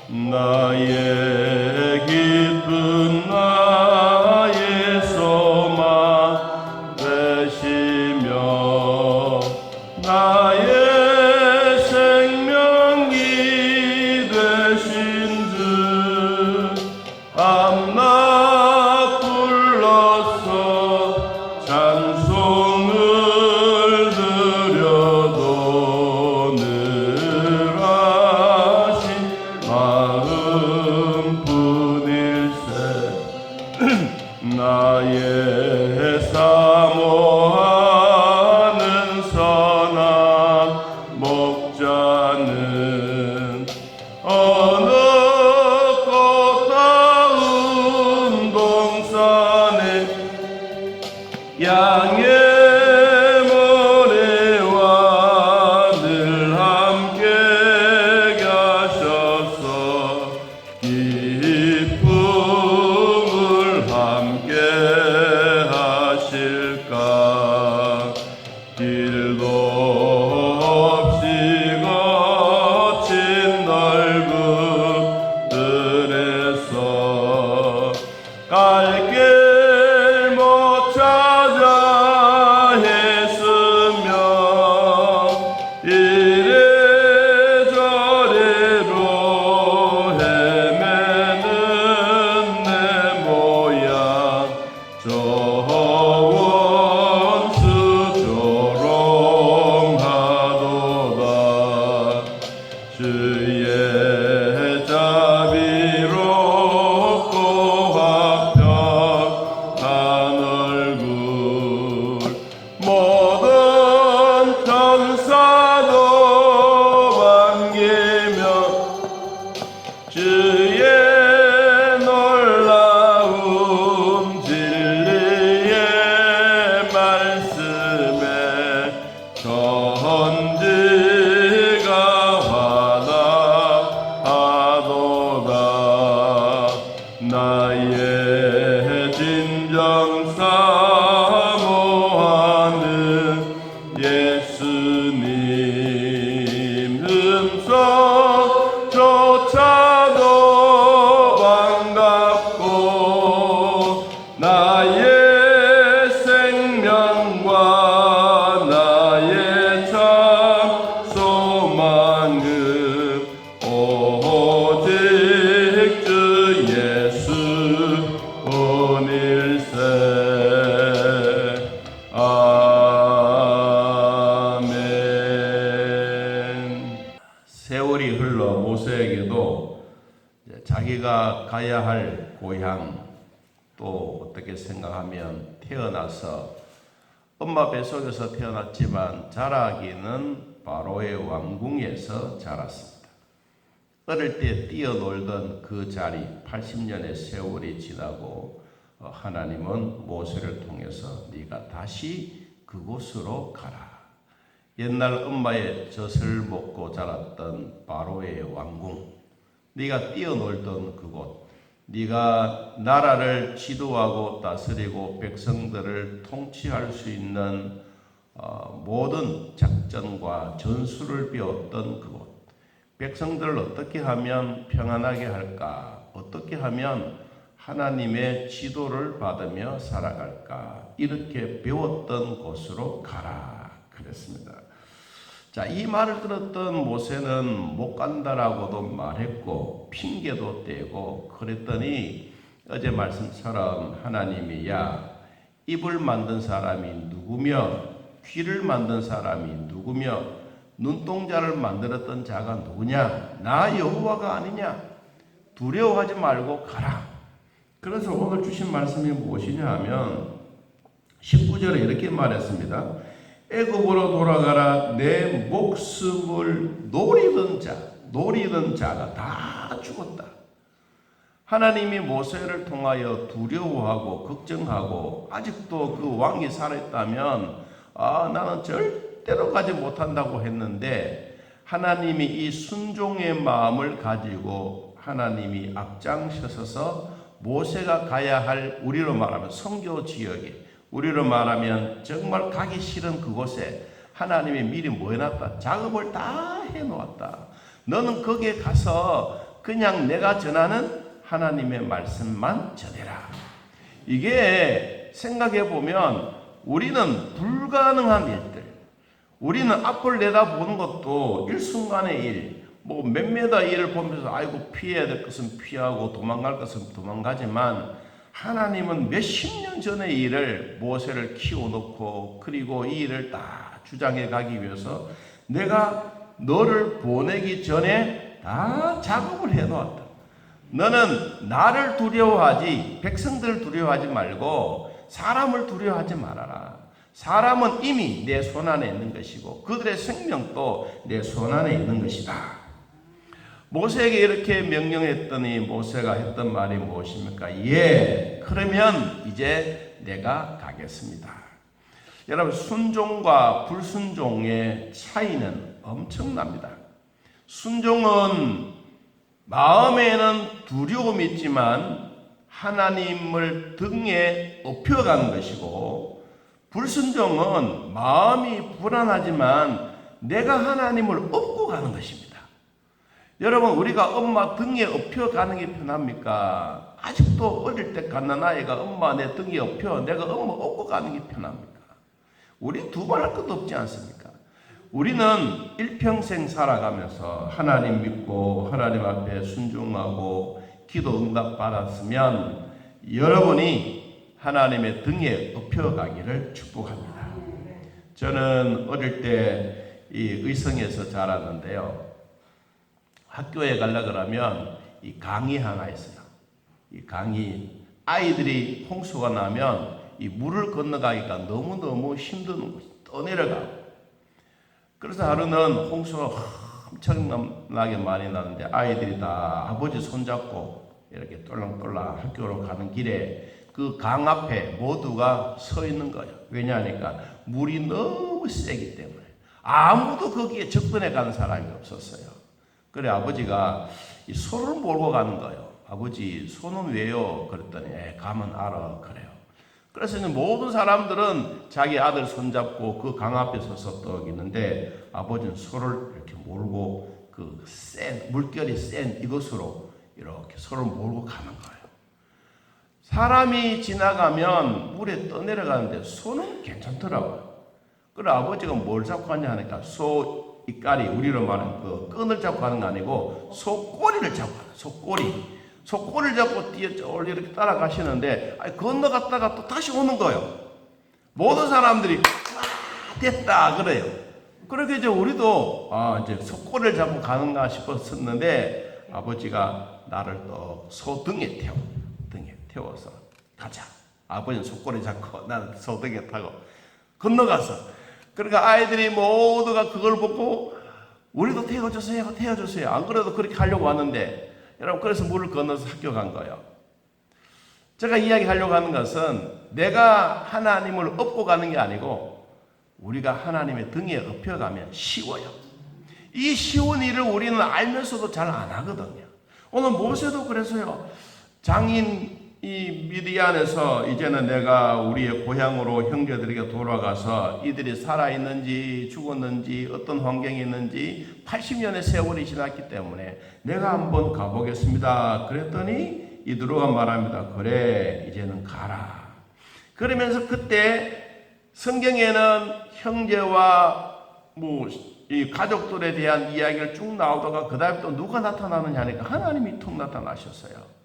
나의 기쁨 나의 소망 되시며 나의 생명이 되신 주 밤낮 불러서 찬송을 드려도 늘 하신 마음뿐일세. 나의 사모하는 선한 목자는 어느 꽃다운 동산에 양의 머리와 늘 함께 가셔서 기쁨을 함께 하실까. 길도 없이 거친 넓은 들에서 갈 길 못 찾아 했으며 이래저래로 헤매는 내 모양 저 원수 조롱하도다. 주의 자비롭고 화평한 얼굴 모든 천사도 반기며 주의 놀라운 진리의 말씀에 천지가 환호하도다. 나의 진정 사모하는 예수님 음성조차도 반갑고 나의 생명과 나의 참 소망은 오직 주 예수뿐일세. 아멘. 세월이 흘러 모세에게도 자기가 가야 할 고향, 또 어떻게 생각하면 태어나서 엄마 뱃속에서 태어났지만 자라기는 바로의 왕궁에서 자랐습니다. 어릴 때 뛰어놀던 그 자리 80년의 세월이 지나고 하나님은 모세를 통해서 네가 다시 그곳으로 가라. 옛날 엄마의 젖을 먹고 자랐던 바로의 왕궁, 네가 뛰어놀던 그곳, 네가 나라를 지도하고 다스리고 백성들을 통치할 수 있는 모든 작전과 전술을 배웠던 그곳, 백성들을 어떻게 하면 평안하게 할까, 어떻게 하면 하나님의 지도를 받으며 살아갈까, 이렇게 배웠던 곳으로 가라 그랬습니다. 자, 이 말을 들었던 모세는 못 간다라고도 말했고 핑계도 대고 그랬더니 어제 말씀처럼 하나님이 야, 입을 만든 사람이 누구며 귀를 만든 사람이 누구며 눈동자를 만들었던 자가 누구냐? 나 여호와가 아니냐? 두려워하지 말고 가라. 그래서 오늘 주신 말씀이 무엇이냐 하면 19절에 이렇게 말했습니다. 애굽으로 돌아가라. 내 목숨을 노리던 자가 다 죽었다. 하나님이 모세를 통하여 두려워하고 걱정하고 아직도 그 왕이 살아있다면 나는 절대로 가지 못한다고 했는데 하나님이 이 순종의 마음을 가지고 하나님이 앞장서서 모세가 가야 할, 우리로 말하면 선교 지역에, 우리로 말하면 정말 가기 싫은 그곳에 하나님이 미리 뭐 해놨다? 작업을 다 해놓았다. 너는 거기에 가서 그냥 내가 전하는 하나님의 말씀만 전해라. 이게 생각해 보면 우리는 불가능한 일들, 우리는 앞을 내다보는 것도 일순간의 일, 뭐 몇 메다 일을 보면서 아이고 피해야 될 것은 피하고 도망갈 것은 도망가지만, 하나님은 몇십 년 전의 일을 모세를 키워놓고 그리고 이 일을 다 주장해 가기 위해서 내가 너를 보내기 전에 다 작업을 해놓았다. 너는 나를 두려워하지 백성들을 두려워하지 말고 사람을 두려워하지 말아라. 사람은 이미 내 손안에 있는 것이고 그들의 생명도 내 손안에 있는 것이다. 모세에게 이렇게 명령했더니 모세가 했던 말이 무엇입니까? 예, 그러면 이제 내가 가겠습니다. 여러분, 순종과 불순종의 차이는 엄청납니다. 순종은 마음에는 두려움이 있지만 하나님을 등에 업혀가는 것이고, 불순종은 마음이 불안하지만 내가 하나님을 업고 가는 것입니다. 여러분, 우리가 엄마 등에 업혀가는 게 편합니까? 아직도 어릴 때 갓난아이가 엄마 내 등에 업혀 내가 엄마 업고 가는 게 편합니까? 우리 두번 할 것도 없지 않습니까? 우리는 일평생 살아가면서 하나님 믿고 하나님 앞에 순종하고 기도 응답 받았으면 여러분이 하나님의 등에 업혀가기를 축복합니다. 저는 어릴 때 이 의성에서 자랐는데요. 학교에 가려고 그러면 이 강이 하나 있어요. 이 강이 아이들이 홍수가 나면 이 물을 건너가기가 너무너무 힘든 곳이 떠내려가고, 그래서 하루는 홍수가 엄청나게 많이 나는데 아이들이 다 아버지 손잡고 이렇게 똘랑똘랑 학교로 가는 길에 그 강 앞에 모두가 서 있는 거예요. 왜냐하니까 물이 너무 세기 때문에 아무도 거기에 접근해 가는 사람이 없었어요. 그래 아버지가 이 소를 몰고 가는 거예요. 아버지 소는 왜요? 그랬더니 가면 알아 그래요. 그래서 이제 모든 사람들은 자기 아들 손잡고 그 강 앞에 서서 떡 있는데 아버지는 소를 이렇게 몰고 그 센 물결이 센 이것으로 이렇게 소를 몰고 가는 거예요. 사람이 지나가면 물에 떠내려가는데 소는 괜찮더라고요. 그래 아버지가 뭘 잡고 하냐 하니까 소 이까리, 우리로 말하는 그 끈을 잡고 가는 거 아니고 소 꼬리를 잡고 가요. 소 꼬리. 소 꼬리를 잡고 뒤에 쫄 이렇게 따라가시는데 건너갔다가 또 다시 오는 거예요. 모든 사람들이 됐다 그래요. 그렇게 이제 우리도 이제 소 꼬리를 잡고 가는가 싶었었는데 아버지가 나를 또 소 등에 태워서 가자. 아버지는 소 꼬리 잡고 나는 소 등에 타고 건너가서, 그러니까 아이들이 모두가 그걸 보고 우리도 태워주세요. 안 그래도 그렇게 하려고 왔는데, 여러분, 그래서 물을 건너서 학교 간 거예요. 제가 이야기하려고 하는 것은 내가 하나님을 업고 가는 게 아니고 우리가 하나님의 등에 업혀가면 쉬워요. 이 쉬운 일을 우리는 알면서도 잘 안 하거든요. 오늘 모세도 그래서요. 장인 이 미디안에서 이제는 내가 우리의 고향으로 형제들에게 돌아가서 이들이 살아있는지 죽었는지 어떤 환경에 있는지 80년의 세월이 지났기 때문에 내가 한번 가보겠습니다. 그랬더니 이드로가 말합니다. 그래 이제는 가라. 그러면서 그때 성경에는 형제와 이 가족들에 대한 이야기를 쭉 나오다가 그 다음에 또 누가 나타나느냐 하니까 하나님이 툭 나타나셨어요.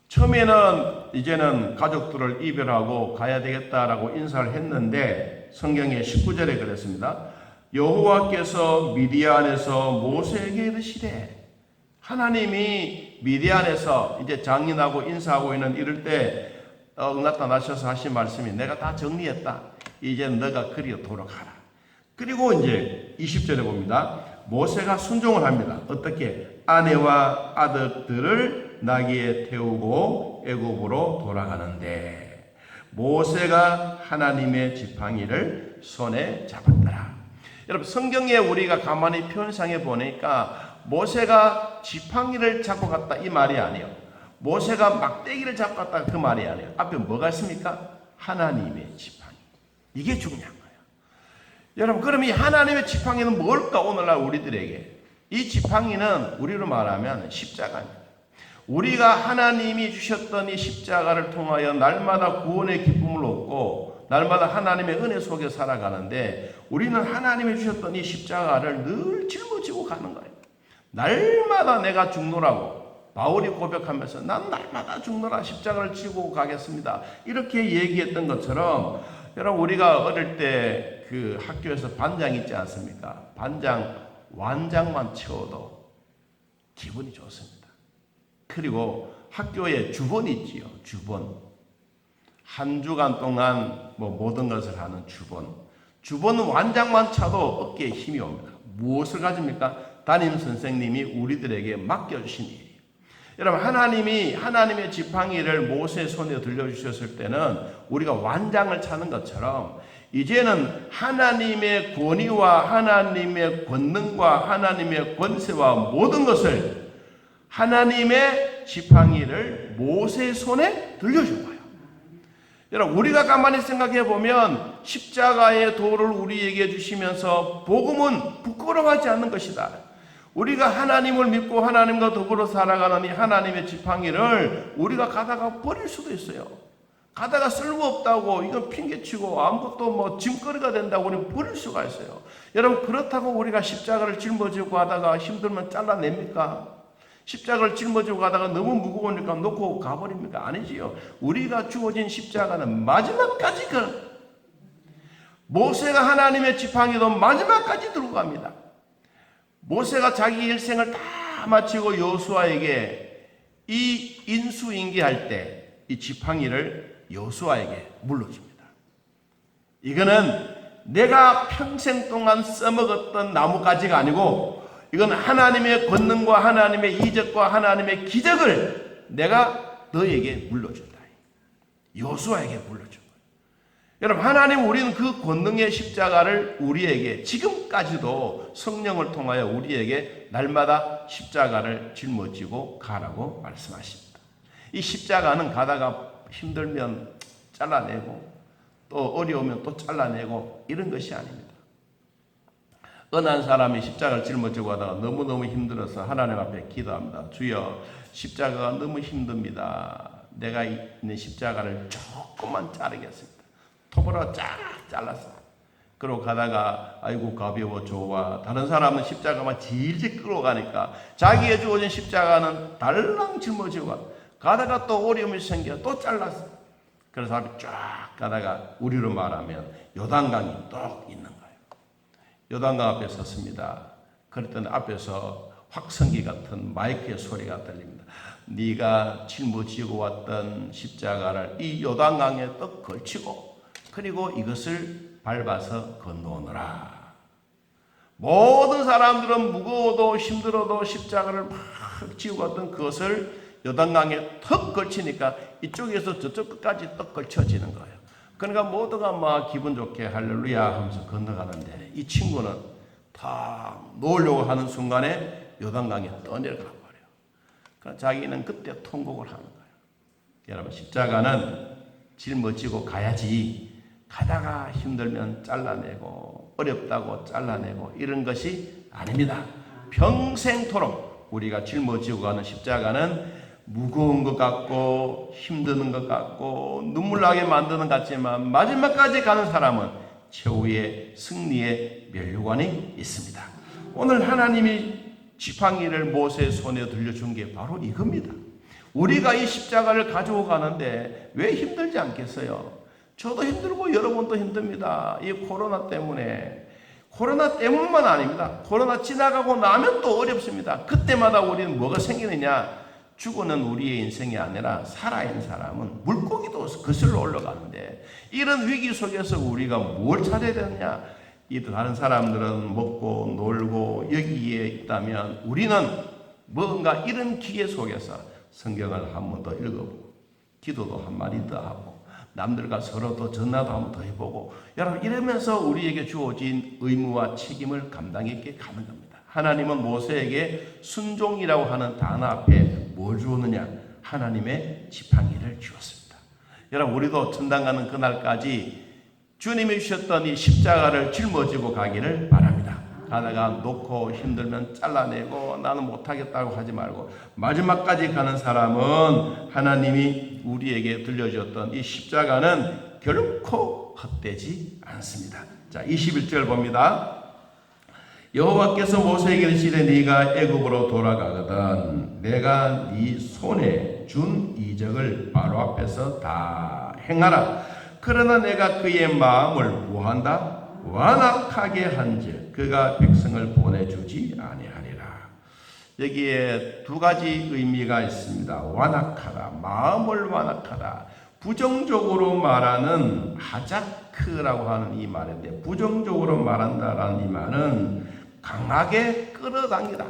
처음에는 이제는 가족들을 이별하고 가야 되겠다라고 인사를 했는데 성경의 19절에 그랬습니다. 여호와께서 미디안에서 모세에게 이르시되, 하나님이 미디안에서 이제 장인하고 인사하고 있는 이럴 때 나타나셔서 하신 말씀이 내가 다 정리했다. 이제 너가 그리로 돌아가라. 그리고 이제 20절에 봅니다. 모세가 순종을 합니다. 어떻게? 아내와 아들들을 나귀에 태우고 애굽으로 돌아가는데 모세가 하나님의 지팡이를 손에 잡았더라. 여러분, 성경에 우리가 가만히 편상해 보니까 모세가 지팡이를 잡고 갔다 이 말이 아니에요. 모세가 막대기를 잡고 갔다 그 말이 아니에요. 앞에 뭐가 있습니까? 하나님의 지팡이. 이게 중요한 거예요. 여러분, 그럼 이 하나님의 지팡이는 뭘까? 오늘날 우리들에게 이 지팡이는 우리로 말하면 십자가입니다. 우리가 하나님이 주셨던 이 십자가를 통하여 날마다 구원의 기쁨을 얻고 날마다 하나님의 은혜 속에 살아가는데 우리는 하나님이 주셨던 이 십자가를 늘 짊어지고 가는 거예요. 날마다 내가 죽노라고 바울이 고백하면서 난 날마다 죽노라 십자가를 지고 가겠습니다. 이렇게 얘기했던 것처럼 여러분 우리가 어릴 때 그 학교에서 반장 있지 않습니까? 반장 완장만 채워도 기분이 좋습니다. 그리고 학교에 주번이 있지요. 주번. 한 주간 동안 모든 것을 하는 주번. 주번은 완장만 차도 어깨에 힘이 옵니다. 무엇을 가집니까? 담임 선생님이 우리들에게 맡겨주신 일이에요. 여러분 하나님이 하나님의 지팡이를 모세의 손에 들려주셨을 때는 우리가 완장을 차는 것처럼 이제는 하나님의 권위와 하나님의 권능과 하나님의 권세와 모든 것을 하나님의 지팡이를 모세의 손에 들려준 거예요. 여러분 우리가 가만히 생각해 보면 십자가의 도를 우리에게 주시면서 복음은 부끄러워하지 않는 것이다. 우리가 하나님을 믿고 하나님과 더불어 살아가는 이 하나님의 지팡이를 우리가 가다가 버릴 수도 있어요. 가다가 쓸모없다고 이건 핑계치고 아무것도 짐거리가 된다고 우리는 버릴 수가 있어요. 여러분 그렇다고 우리가 십자가를 짊어지고 가다가 힘들면 잘라냅니까? 십자가를 짊어지고 가다가 너무 무거우니까 놓고 가버립니까? 아니지요. 우리가 주어진 십자가는 마지막까지 모세가 하나님의 지팡이도 마지막까지 들고 갑니다. 모세가 자기 일생을 다 마치고 여호수아에게 이 인수인계할 때 이 지팡이를 여호수아에게 물려줍니다. 이거는 내가 평생 동안 써먹었던 나뭇가지가 아니고 이건 하나님의 권능과 하나님의 이적과 하나님의 기적을 내가 너에게 물려준다. 여호수아에게 물려준 거예요. 여러분 하나님 우리는 그 권능의 십자가를 우리에게 지금까지도 성령을 통하여 우리에게 날마다 십자가를 짊어지고 가라고 말씀하십니다. 이 십자가는 가다가 힘들면 잘라내고 또 어려우면 또 잘라내고 이런 것이 아닙니다. 어느 한 사람이 십자가를 짊어지고 가다가 너무너무 힘들어서 하나님 앞에 기도합니다. 주여 십자가가 너무 힘듭니다. 내가 있는 십자가를 조금만 자르겠습니다. 톱으로 쫙 잘랐어. 그러고 가다가 아이고 가벼워 좋아. 다른 사람은 십자가만 질질 끌어가니까 자기의 주어진 십자가는 달랑 짊어지고 가다가 또 어려움이 생겨 또 잘랐어. 그래서 앞에 쫙 가다가 우리로 말하면 요단강이 또 있는 거예요. 요단강 앞에 섰습니다. 그랬더니 앞에서 확성기 같은 마이크의 소리가 들립니다. 네가 짊어지고 왔던 십자가를 이 요단강에 떡 걸치고 그리고 이것을 밟아서 건너오너라. 모든 사람들은 무거워도 힘들어도 십자가를 막 지고 갔던 그것을 요단강에 턱 걸치니까 이쪽에서 저쪽 끝까지 떡 걸쳐지는 거예요. 그러니까 모두가 막 기분 좋게 할렐루야 하면서 건너가는데 이 친구는 다 놓으려고 하는 순간에 요단강에 떠내려가 버려요. 그러니까 자기는 그때 통곡을 하는 거예요. 여러분 십자가는 짊어지고 가야지 가다가 힘들면 잘라내고 어렵다고 잘라내고 이런 것이 아닙니다. 평생토록 우리가 짊어지고 가는 십자가는 무거운 것 같고 힘드는 것 같고 눈물 나게 만드는 것 같지만 마지막까지 가는 사람은 최후의 승리의 면류관이 있습니다. 오늘 하나님이 지팡이를 모세의 손에 들려준 게 바로 이겁니다. 우리가 이 십자가를 가지고 가는데 왜 힘들지 않겠어요? 저도 힘들고 여러분도 힘듭니다. 이 코로나 때문에. 코로나 때문만 아닙니다. 코로나 지나가고 나면 또 어렵습니다. 그때마다 우리는 뭐가 생기느냐? 죽어는 우리의 인생이 아니라 살아있는 사람은 물고기도 거슬러 올라가는데 이런 위기 속에서 우리가 뭘 찾아야 되느냐? 이 다른 사람들은 먹고 놀고 여기에 있다면 우리는 뭔가 이런 기계 속에서 성경을 한 번 더 읽어보고 기도도 한 마디 더 하고 남들과 서로도 전화도 한 번 더 해보고 여러분 이러면서 우리에게 주어진 의무와 책임을 감당 있게 가는 겁니다. 하나님은 모세에게 순종이라고 하는 단어 앞에 뭘 주었느냐? 하나님의 지팡이를 주었습니다. 여러분 우리도 천당 가는 그날까지 주님이 주셨던 이 십자가를 짊어지고 가기를 바랍니다. 가다가 놓고 힘들면 잘라내고 나는 못하겠다고 하지 말고 마지막까지 가는 사람은 하나님이 우리에게 들려주었던 이 십자가는 결코 헛되지 않습니다. 자, 21절 봅니다. 여호와께서 모세에게 이르시되 네가 애굽으로 돌아가거든 내가 네 손에 준 이적을 바로 앞에서 다 행하라. 그러나 내가 그의 마음을 뭐한다? 완악하게 한즉 그가 백성을 보내주지 아니하리라. 여기에 두 가지 의미가 있습니다. 완악하다, 마음을 완악하다. 부정적으로 말하는 하자크라고 하는 이 말인데, 부정적으로 말한다라는 이 말은 강하게 끌어당기다,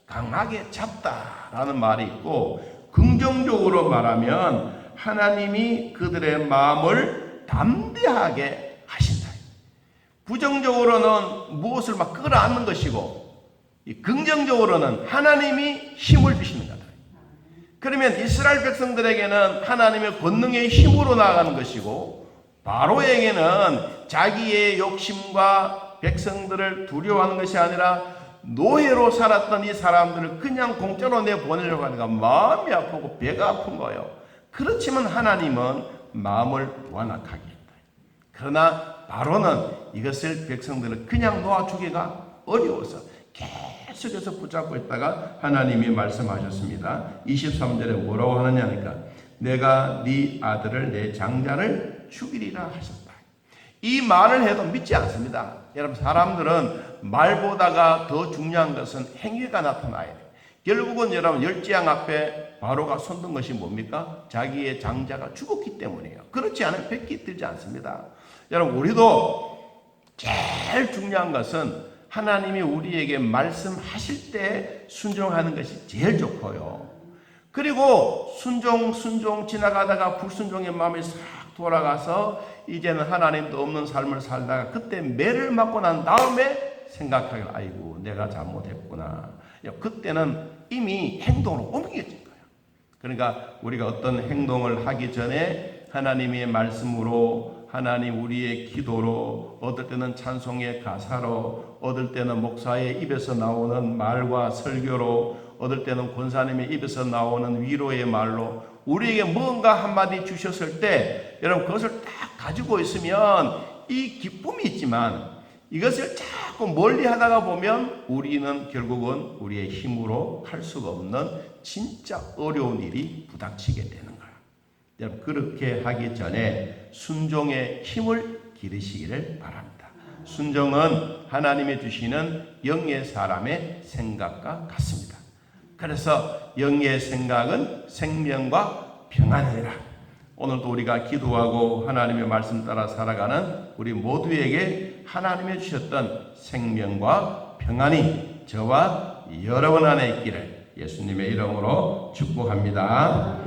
강하게 잡다라는 말이 있고, 긍정적으로 말하면 하나님이 그들의 마음을 담대하게 하신다. 부정적으로는 무엇을 막 끌어안는 것이고, 긍정적으로는 하나님이 힘을 주시는 거다. 그러면 이스라엘 백성들에게는 하나님의 권능의 힘으로 나아가는 것이고, 바로에게는 자기의 욕심과 백성들을 두려워하는 것이 아니라 노예로 살았던 이 사람들을 그냥 공짜로 내보내려고 하니까 마음이 아프고 배가 아픈 거예요. 그렇지만 하나님은 마음을 완악하게 했다. 그러나 바로는 이것을 백성들을 그냥 놓아주기가 어려워서 계속해서 붙잡고 있다가 하나님이 말씀하셨습니다. 23절에 뭐라고 하느냐니까 내가 네 아들을 내 장자를 죽이리라 하셨다. 이 말을 해도 믿지 않습니다. 여러분, 사람들은 말보다가 더 중요한 것은 행위가 나타나야 돼요. 결국은 여러분, 열지양 앞에 바로가 손든 것이 뭡니까? 자기의 장자가 죽었기 때문이에요. 그렇지 않으면 백기 들지 않습니다. 여러분, 우리도 제일 중요한 것은 하나님이 우리에게 말씀하실 때 순종하는 것이 제일 좋고요. 그리고 순종 지나가다가 불순종의 마음이 싹 돌아가서 이제는 하나님도 없는 삶을 살다가 그때 매를 맞고 난 다음에 생각하기를 아이고 내가 잘못했구나. 그때는 이미 행동으로 옮겨진 거예요. 그러니까 우리가 어떤 행동을 하기 전에 하나님의 말씀으로, 하나님 우리의 기도로, 어떨 때는 찬송의 가사로, 어떨 때는 목사의 입에서 나오는 말과 설교로, 어떨 때는 권사님의 입에서 나오는 위로의 말로 우리에게 뭔가 한마디 주셨을 때 여러분 그것을 딱 가지고 있으면 이 기쁨이 있지만 이것을 자꾸 멀리 하다가 보면 우리는 결국은 우리의 힘으로 할 수가 없는 진짜 어려운 일이 부닥치게 되는 거예요. 여러분, 그렇게 하기 전에 순종의 힘을 기르시기를 바랍니다. 순종은 하나님이 주시는 영의 사람의 생각과 같습니다. 그래서 영의 생각은 생명과 평안이라. 오늘도 우리가 기도하고 하나님의 말씀 따라 살아가는 우리 모두에게 하나님이 주셨던 생명과 평안이 저와 여러분 안에 있기를 예수님의 이름으로 축복합니다.